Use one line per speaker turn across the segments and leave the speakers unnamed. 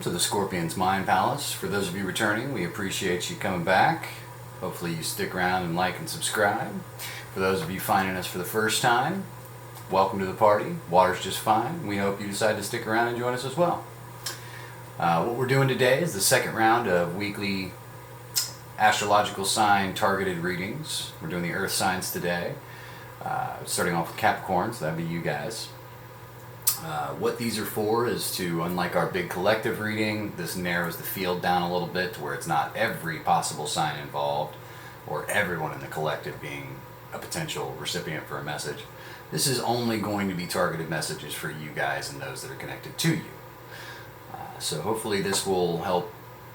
to the Scorpion's Mind Palace. For those of you returning, we appreciate you coming back. Hopefully you stick around and like and subscribe. For those of you finding us for the first time, welcome to the party. Water's just fine. We hope you decide to stick around and join us as well. What we're doing today is the second round of weekly astrological sign targeted readings. We're doing the earth signs today, starting off with Capricorn, so that'd be you guys. What these are for is to, unlike our big collective reading, this narrows the field down a little bit to where it's not every possible sign involved or everyone in the collective being a potential recipient for a message. This is only going to be targeted messages for you guys and those that are connected to you. So hopefully this will help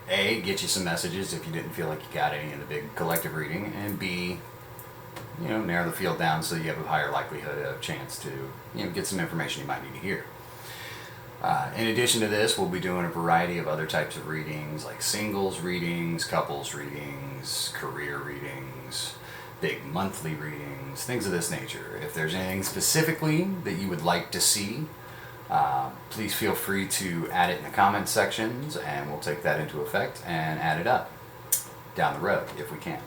A, get you some messages if you didn't feel like you got any in the big collective reading, and B, narrow the field down so you have a higher likelihood of chance to, get some information you might need to hear. In addition to this, we'll be doing a variety of other types of readings, like singles readings, couples readings, career readings, big monthly readings, things of this nature. If there's anything specifically that you would like to see, please feel free to add it in the comment sections, and we'll take that into effect and add it up down the road if we can.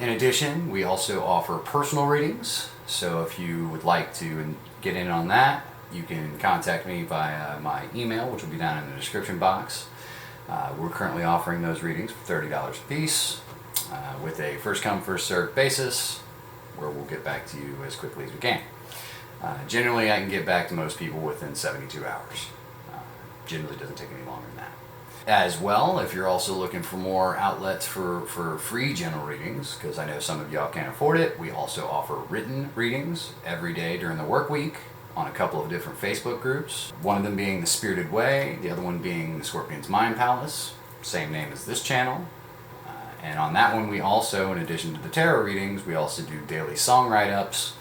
In addition, we also offer personal readings, so if you would like to get in on that, you can contact me via my email, which will be down in the description box. We're currently offering those readings for $30 a piece with a first come, first served basis, where we'll get back to you as quickly as we can. Generally, I can get back to most people within 72 hours. Generally doesn't take any longer than that. As well, if you're also looking for more outlets for free general readings, because I know some of y'all can't afford it, we also offer written readings every day during the work week on a couple of different Facebook groups. One of them being The Spirited Way, the other one being the Scorpion's Mind Palace, same name as this channel. And on that one, we also, in addition to the tarot readings, we also do daily song write-ups,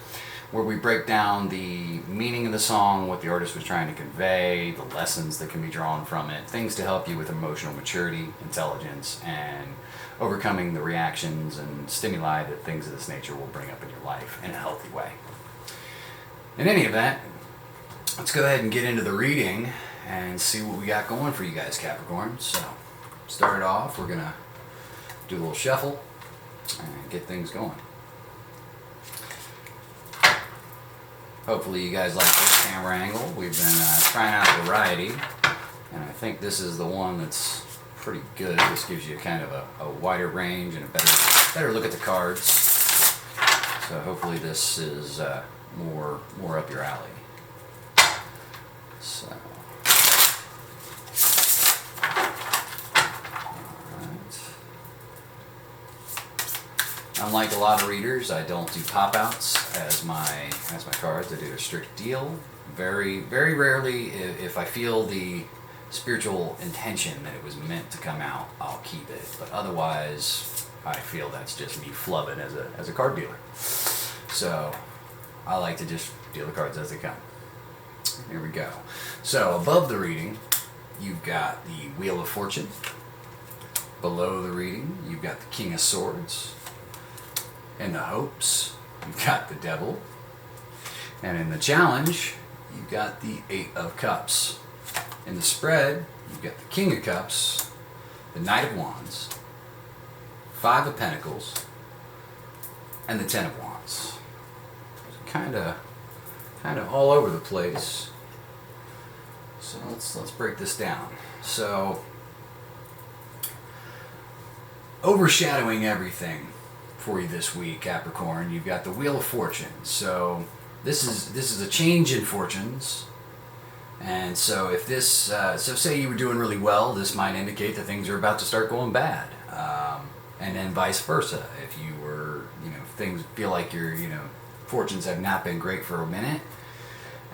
where we break down the meaning of the song, what the artist was trying to convey, the lessons that can be drawn from it, things to help you with emotional maturity, intelligence, and overcoming the reactions and stimuli that things of this nature will bring up in your life in a healthy way. In any event, let's go ahead and get into the reading and see what we got going for you guys, Capricorn. So, start it off, we're going to do a little shuffle and get things going. Hopefully you guys like this camera angle. We've been trying out a variety, and I think this is the one that's pretty good. This gives you kind of a wider range and a better look at the cards. So hopefully this is more up your alley. So, alright. Unlike a lot of readers, I don't do pop-outs as my cards. I do a strict deal. Very, very rarely, if I feel the spiritual intention that it was meant to come out, I'll keep it. But otherwise, I feel that's just me flubbing as a card dealer. So I like to just deal the cards as they come. Here we go. So above the reading, you've got the Wheel of Fortune. Below the reading, you've got the King of Swords. In the Hopes, you've got the Devil. And in the Challenge, you've got the Eight of Cups. In the Spread, you've got the King of Cups, the Knight of Wands, Five of Pentacles, and the Ten of Wands. Kind of all over the place. So let's break this down. So, overshadowing everything for you this week, Capricorn, you've got the Wheel of Fortune. So this is a change in fortunes, and so if this so say you were doing really well, this might indicate that things are about to start going bad, and then vice versa. If you were, things feel like your fortunes have not been great for a minute,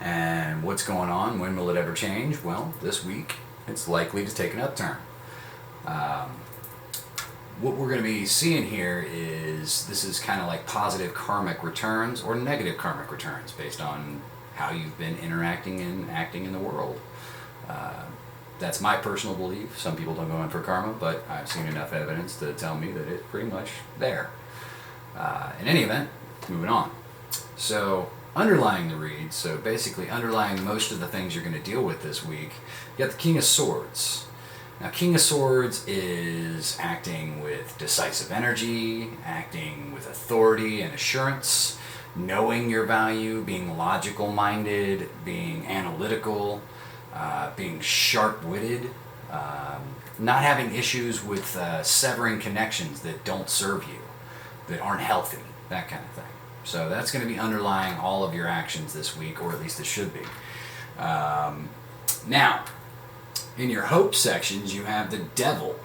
and what's going on? When will it ever change? Well, this week it's likely to take an upturn. What we're going to be seeing here is this is kind of like positive karmic returns or negative karmic returns based on how you've been interacting and acting in the world. That's my personal belief. Some people don't go in for karma, but I've seen enough evidence to tell me that it's pretty much there. In any event, moving on. So underlying the read, so basically underlying most of the things you're going to deal with this week, you got the King of Swords. Now, King of Swords is acting with decisive energy, acting with authority and assurance, knowing your value, being logical-minded, being analytical, being sharp-witted, not having issues with severing connections that don't serve you, that aren't healthy, that kind of thing. So that's going to be underlying all of your actions this week, or at least it should be. Now, in your hope sections, you have the Devil.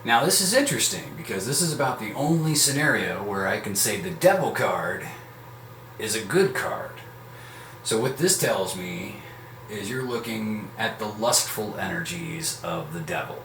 Now, this is interesting because this is about the only scenario where I can say the Devil card is a good card. So what this tells me is you're looking at the lustful energies of the Devil.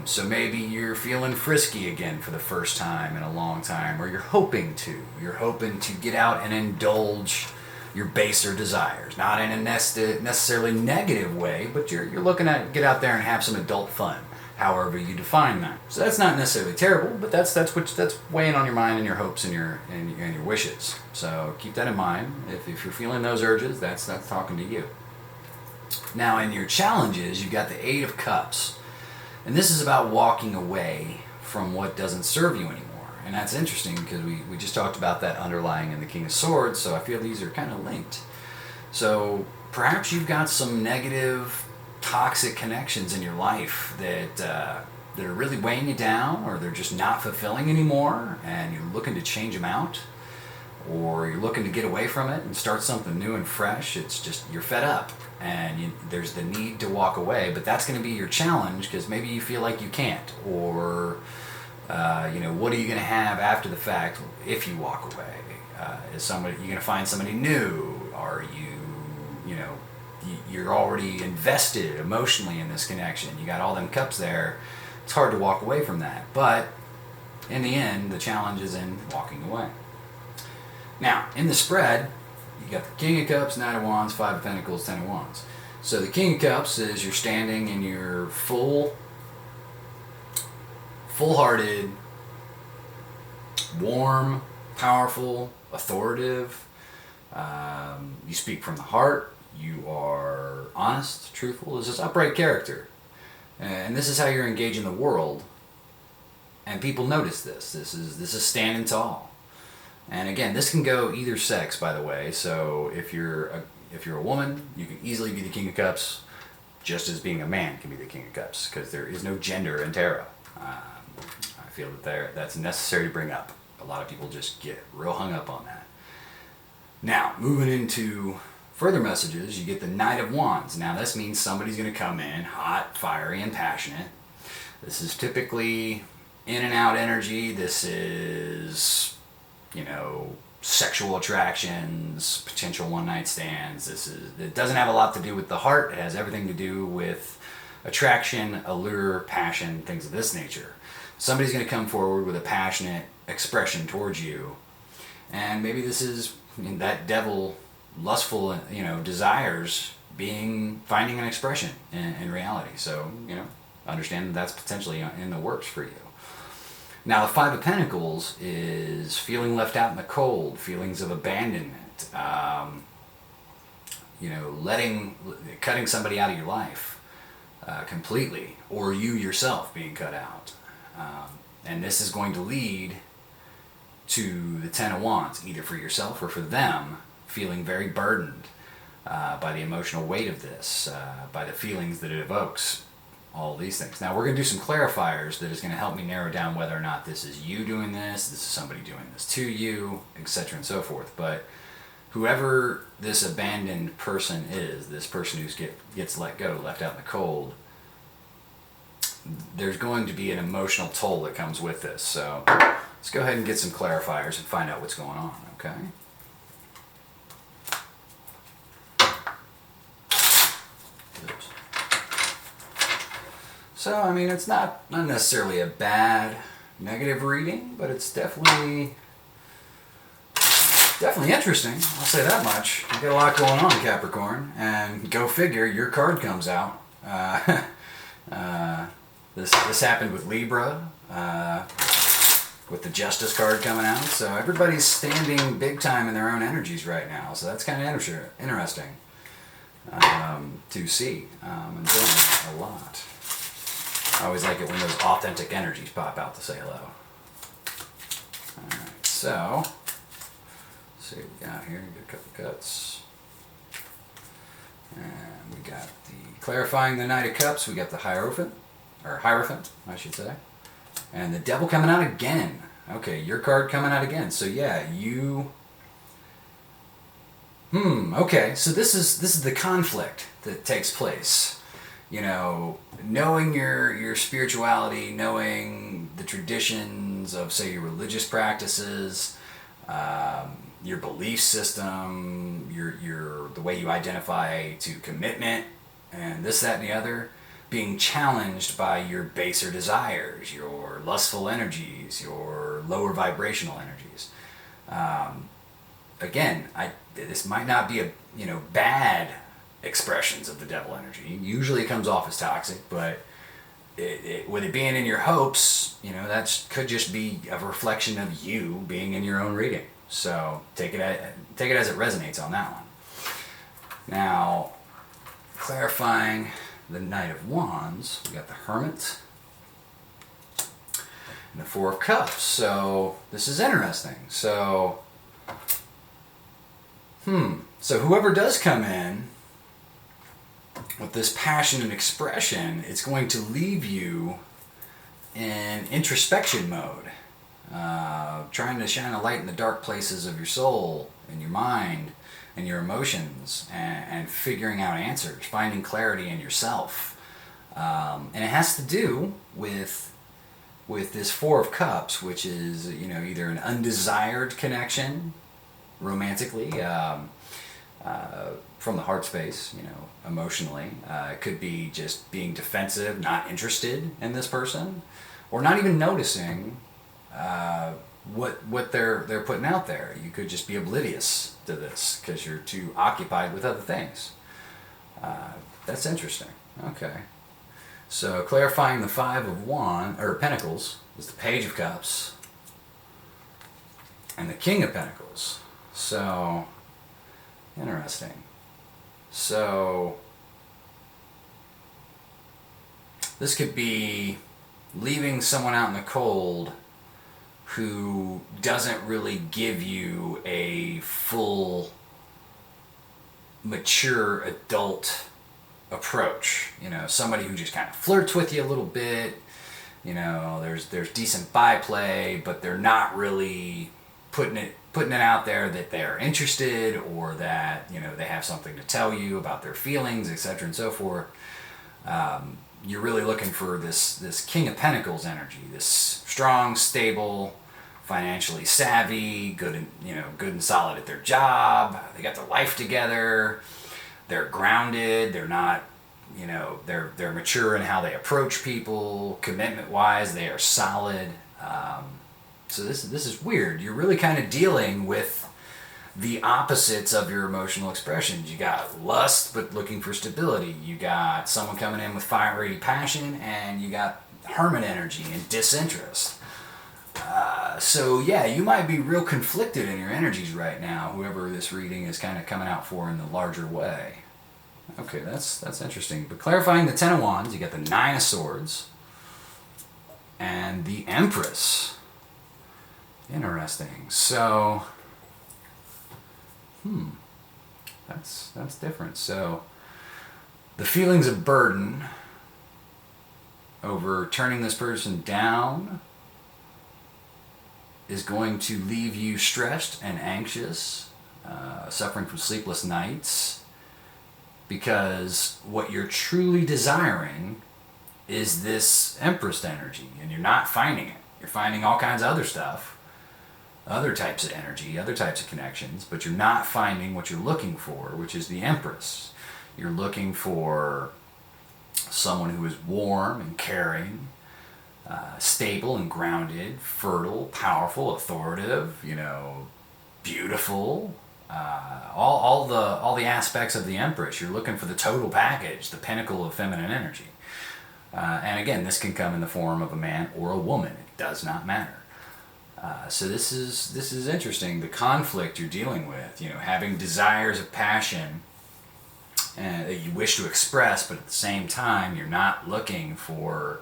So maybe you're feeling frisky again for the first time in a long time, or you're hoping to. You're hoping to get out and indulge your baser desires. Not in a necessarily negative way, but you're looking at get out there and have some adult fun, however you define that. So that's not necessarily terrible, but that's weighing on your mind and your hopes and your wishes. So keep that in mind. If you're feeling those urges, that's talking to you. Now in your challenges, you've got the Eight of Cups. And this is about walking away from what doesn't serve you anymore. And that's interesting because we just talked about that underlying in the King of Swords, so I feel these are kind of linked. So perhaps you've got some negative, toxic connections in your life that are really weighing you down, or they're just not fulfilling anymore, and you're looking to change them out, or you're looking to get away from it and start something new and fresh. It's just you're fed up. And there's the need to walk away, but that's going to be your challenge because maybe you feel like you can't, or what are you going to have after the fact if you walk away? Is you going to find somebody new? Are you're already invested emotionally in this connection? You got all them cups there. It's hard to walk away from that, but in the end, the challenge is in walking away. Now, in the spread, you got the King of Cups, Knight of Wands, Five of Pentacles, Ten of Wands. So the King of Cups is you're standing in your full-hearted, warm, powerful, authoritative. You speak from the heart. You are honest, truthful. This is upright character. And this is how you're engaging the world. And people notice this. This is standing tall. And again, this can go either sex, by the way. So if you're a woman, you can easily be the King of Cups, just as being a man can be the King of Cups, because there is no gender in tarot. I feel that's necessary to bring up. A lot of people just get real hung up on that. Now, moving into further messages, you get the Knight of Wands. Now, this means somebody's going to come in hot, fiery, and passionate. This is typically in and out energy. This is sexual attractions, potential one-night stands. It doesn't have a lot to do with the heart. It has everything to do with attraction, allure, passion, things of this nature. Somebody's going to come forward with a passionate expression towards you, and maybe this is that devil, lustful, desires finding an expression in reality. So understand that that's potentially in the works for you. Now, the Five of Pentacles is feeling left out in the cold, feelings of abandonment, cutting somebody out of your life completely, or you yourself being cut out. And this is going to lead to the Ten of Wands, either for yourself or for them, feeling very burdened by the emotional weight of this, by the feelings that it evokes. All these things. Now we're going to do some clarifiers that is going to help me narrow down whether or not this is you doing this is somebody doing this to you, etc. and so forth. But whoever this abandoned person is, this person who gets let go, left out in the cold, there's going to be an emotional toll that comes with this. So let's go ahead and get some clarifiers and find out what's going on, okay? So, I mean, it's not necessarily a bad negative reading, but it's definitely interesting. I'll say that much. You got a lot going on, Capricorn, and go figure, your card comes out. This happened with Libra. with the Justice card coming out. So everybody's standing big time in their own energies right now. So that's kind of interesting to see. I'm enjoying it a lot. I always like it when those authentic energies pop out to say hello. Alright, so let's see what we got here. We got a couple cuts. And we got the Clarifying the Knight of Cups. We got the Hierophant, I should say. And the Devil coming out again. Okay, your card coming out again. So yeah, you... okay, so this is the conflict that takes place. You know, knowing your spirituality, knowing the traditions of, say, your religious practices, your belief system, your the way you identify to commitment, and this, that, and the other, being challenged by your baser desires, your lustful energies, your lower vibrational energies. Again, this might not be a bad expressions of the devil energy. Usually it comes off as toxic, but with it being in your hopes, that could just be a reflection of you being in your own reading. So take it as it resonates on that one. Now, clarifying the Knight of Wands, we got the Hermit and the Four of Cups. So this is interesting. So whoever does come in with this passion and expression, it's going to leave you in introspection mode, trying to shine a light in the dark places of your soul and your mind and your emotions, and figuring out answers, finding clarity in yourself. And it has to do with this Four of Cups, which is either an undesired connection romantically, from the heart space, emotionally. It could be just being defensive, not interested in this person, or not even noticing what they're putting out there. You could just be oblivious to this because you're too occupied with other things. That's interesting. Okay. So clarifying the Five of Pentacles is the Page of Cups and the King of Pentacles. So interesting. So this could be leaving someone out in the cold who doesn't really give you a full, mature adult approach. Somebody who just kind of flirts with you a little bit. There's decent byplay, but they're not really putting it out there that they're interested, or that they have something to tell you about their feelings, etc. and so forth. You're really looking for this King of Pentacles energy, this strong, stable, financially savvy, good and solid at their job. They got their life together. They're grounded. They're not, they're mature in how they approach people. Commitment-wise, they are solid. So this is weird. You're really kind of dealing with the opposites of your emotional expressions. You got lust, but looking for stability. You got someone coming in with fiery passion, and you got hermit energy and disinterest. So yeah, you might be real conflicted in your energies right now, whoever this reading is kind of coming out for in the larger way. Okay, that's interesting. But clarifying the Ten of Wands, you got the Nine of Swords and the Empress. Interesting. So that's different. So the feelings of burden over turning this person down is going to leave you stressed and anxious, suffering from sleepless nights, because what you're truly desiring is this Empress energy, and you're not finding it. You're finding all kinds of other stuff, other types of energy, other types of connections, but you're not finding what you're looking for, which is the Empress. You're looking for someone who is warm and caring, stable and grounded, fertile, powerful, authoritative, beautiful, all the aspects of the Empress. You're looking for the total package, the pinnacle of feminine energy. And again, this can come in the form of a man or a woman. It does not matter. So this is interesting. The conflict you're dealing with, having desires of passion that you wish to express, but at the same time you're not looking for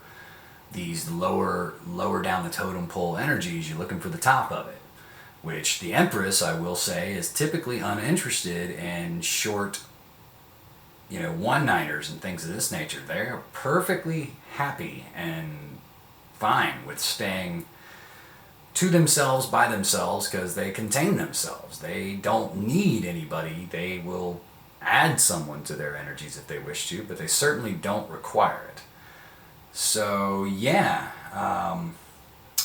these lower down the totem pole energies. You're looking for the top of it, which the Empress, I will say, is typically uninterested in short, one-nighters and things of this nature. They're perfectly happy and fine with staying to themselves by themselves because they contain themselves. They don't need anybody. They will add someone to their energies if they wish to, but they certainly don't require it. So yeah,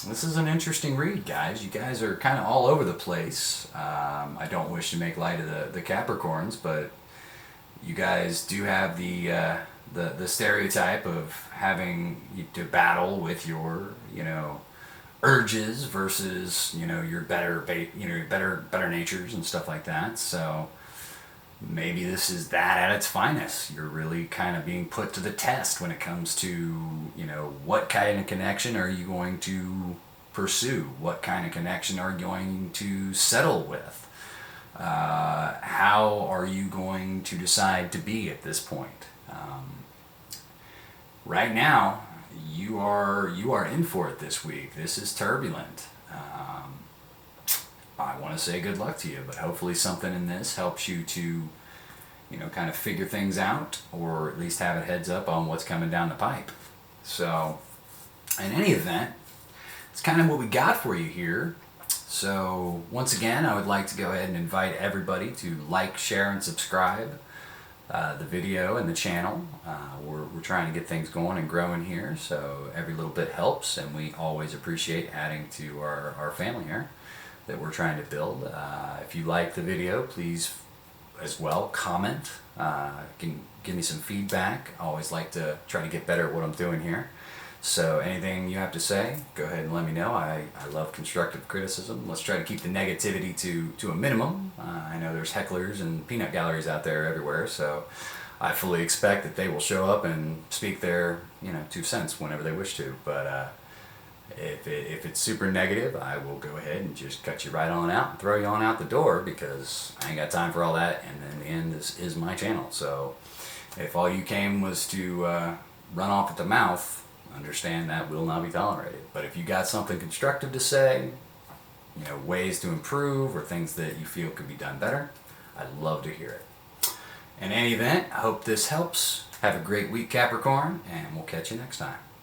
this is an interesting read, guys. You guys are kind of all over the place. I don't wish to make light of the Capricorns, but you guys do have the stereotype of having to battle with your urges versus your better natures and stuff like that. So maybe this is that at its finest. You're really kind of being put to the test when it comes to what kind of connection are you going to pursue, what kind of connection are you going to settle with, how are you going to decide to be at this point. Right now you are in for it this week. This is turbulent. I want to say good luck to you, but hopefully something in this helps you to, kind of figure things out, or at least have a heads up on what's coming down the pipe. So, in any event, it's kind of what we got for you here. So, once again, I would like to go ahead and invite everybody to like, share, and subscribe the video and the channel. We're trying to get things going and growing here, so every little bit helps, and we always appreciate adding to our family here that we're trying to build. If you like the video, please as well comment. Can give me some feedback. I always like to try to get better at what I'm doing here. So anything you have to say, go ahead and let me know. I love constructive criticism. Let's try to keep the negativity to a minimum. I know there's hecklers and peanut galleries out there everywhere, so I fully expect that they will show up and speak their 2 cents whenever they wish to. But if it's super negative, I will go ahead and just cut you right on out and throw you on out the door, because I ain't got time for all that, and in the end, this is my channel. So if all you came was to run off at the mouth, understand that will not be tolerated. But if you got something constructive to say, ways to improve or things that you feel could be done better, I'd love to hear it. In any event, I hope this helps. Have a great week, Capricorn, and we'll catch you next time.